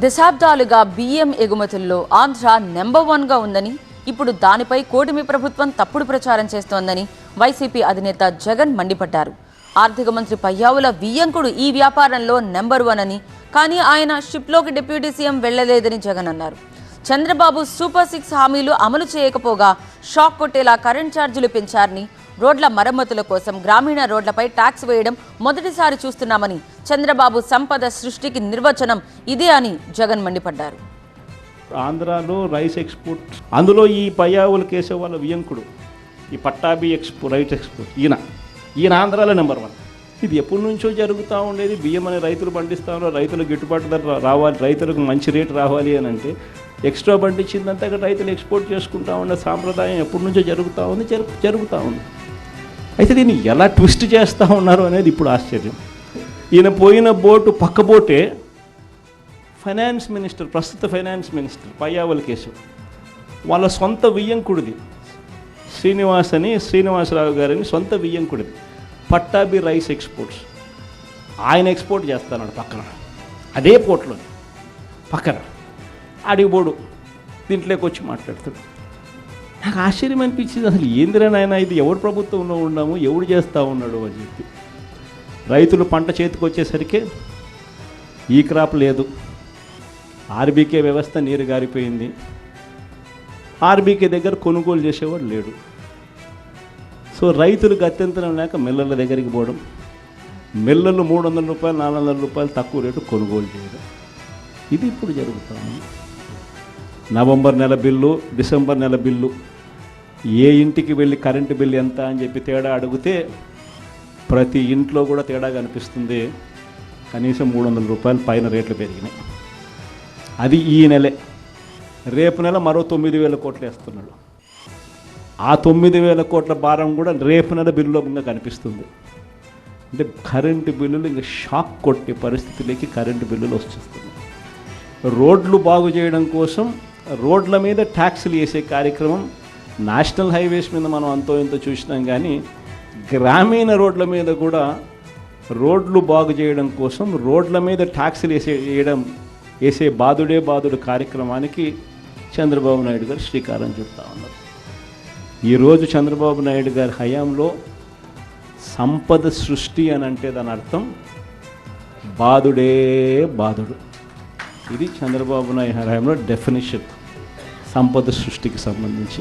దశాబ్దాలుగా బియ్యం ఎగుమతుల్లో ఆంధ్ర నెంబర్ 1గా ఉందని, ఇప్పుడు దానిపై కూటమి ప్రభుత్వం తప్పుడు ప్రచారం చేస్తోందని వైసీపీ అధినేత జగన్ మండిపడ్డారు. ఆర్థిక మంత్రి పయ్యావుల వియ్యంకుడు ఈ వ్యాపారంలో నెంబర్ 1 అని, కానీ ఆయన షిప్లోకి డిప్యూటీ సీఎం వెళ్లలేదని జగన్ అన్నారు. చంద్రబాబు సూపర్ 6 హామీలు అమలు చేయకపోగా షాక్ కొట్టేలా కరెంట్ ఛార్జీలు పెంచారని, రోడ్ల మరమ్మతుల కోసం గ్రామీణ రోడ్లపై ట్యాక్స్ వేయడం మొదటిసారి చూస్తున్నామని, చంద్రబాబు సంపద సృష్టికి నిర్వచనం ఇదే అని జగన్ మండిపడ్డారు. ఆంధ్రాలో రైస్ ఎక్స్పోర్ట్, అందులో ఈ పయ్యావుల కేశవ వాళ్ళ వియ్యంకుడు, ఈ పట్టాభి రైస్ ఎక్స్పోర్ట్, ఈయన ఆంధ్రాలో నెంబర్ 1. ఇది ఎప్పటి నుంచో జరుగుతూ ఉండేది. బియ్యం అని రైతులు పండిస్తూ ఉన్నారు, రైతులకు గిట్టుబాటు ధర రావాలి, రైతులకు మంచి రేటు రావాలి అని అంటే ఎక్స్ట్రా పండించిందంతా రైతులు ఎక్స్పోర్ట్ చేసుకుంటూ ఉన్న సాంప్రదాయం ఎప్పటి నుంచో జరుగుతూ ఉంది. అయితే దీన్ని ఎలా ట్విస్ట్ చేస్తూ ఉన్నారు అనేది ఇప్పుడు ఆశ్చర్యం. ఈయన పోయిన బోటు పక్క బోటే ఫైనాన్స్ మినిస్టర్, ప్రస్తుత ఫైనాన్స్ మినిస్టర్ పయ్యావుల కేశవ్ వాళ్ళ సొంత వియ్యంకుడిది, శ్రీనివాసరావు గారిని సొంత వియ్యంకుడిది పట్టాభి రైస్ ఎక్స్పోర్ట్స్. ఆయన ఎక్స్పోర్ట్ చేస్తాడు పక్కన, అదే పోర్ట్లో పక్కన అడిగిపోడు దీంట్లోకి వచ్చి మాట్లాడుతాడు. నాకు ఆశ్చర్యం అనిపించింది, అసలు ఏందిరా నాయన ఇది, ఎవరు ప్రభుత్వంలో ఉన్నాము, ఎవడు చేస్తూ ఉన్నాడు అని చెప్పి. రైతులు పంట చేతికి వచ్చేసరికి ఈ క్రాప్ లేదు, ఆర్బీకే వ్యవస్థ నీరు గారిపోయింది, ఆర్బీకే దగ్గర కొనుగోలు చేసేవాడు లేడు. సో రైతులు గత్యంతరం లేక మిల్లర్ల దగ్గరికి పోవడం, మిల్లర్లు 300 రూపాయలు 400 రూపాయలు తక్కువ రేటు కొనుగోలు చేయడం, ఇది ఇప్పుడు జరుగుతుంది. నవంబర్ నెల బిల్లు, డిసెంబర్ నెల బిల్లు, ఏ ఇంటికి వెళ్ళి కరెంటు బిల్లు ఎంత అని చెప్పి తేడా అడిగితే ప్రతి ఇంట్లో కూడా తేడా కనిపిస్తుంది. కనీసం 300 రూపాయలు పైన రేట్లు పెరిగినాయి. అది ఈ నెలే. రేపు నెల మరో 9,000 కోట్లు వేస్తున్నాడు. ఆ 9,000 కోట్ల భారం కూడా రేపు నెల బిల్లులో ఇంకా కనిపిస్తుంది. అంటే కరెంటు బిల్లులు ఇంకా షాక్ కొట్టే పరిస్థితిలోకి కరెంటు బిల్లులు వచ్చేస్తున్నాయి. రోడ్లు బాగు చేయడం కోసం రోడ్ల మీద ట్యాక్సులు వేసే కార్యక్రమం నేషనల్ హైవేస్ మీద మనం అంతో ఎంతో చూసినాం, కానీ గ్రామీణ రోడ్ల మీద కూడా రోడ్లు బాగు చేయడం కోసం రోడ్ల మీద ట్యాక్సులు వేసే బాదుడు కార్యక్రమానికి చంద్రబాబు నాయుడు గారు శ్రీకారం చుడతా ఉన్నారు. ఈరోజు చంద్రబాబు నాయుడు గారి హయాంలో సంపద సృష్టి అని అంటే దాని అర్థం బాదుడే బాదుడు. ఇది చంద్రబాబు నాయుడు హయాంలో డెఫినిషన్ సంపద సృష్టికి సంబంధించి.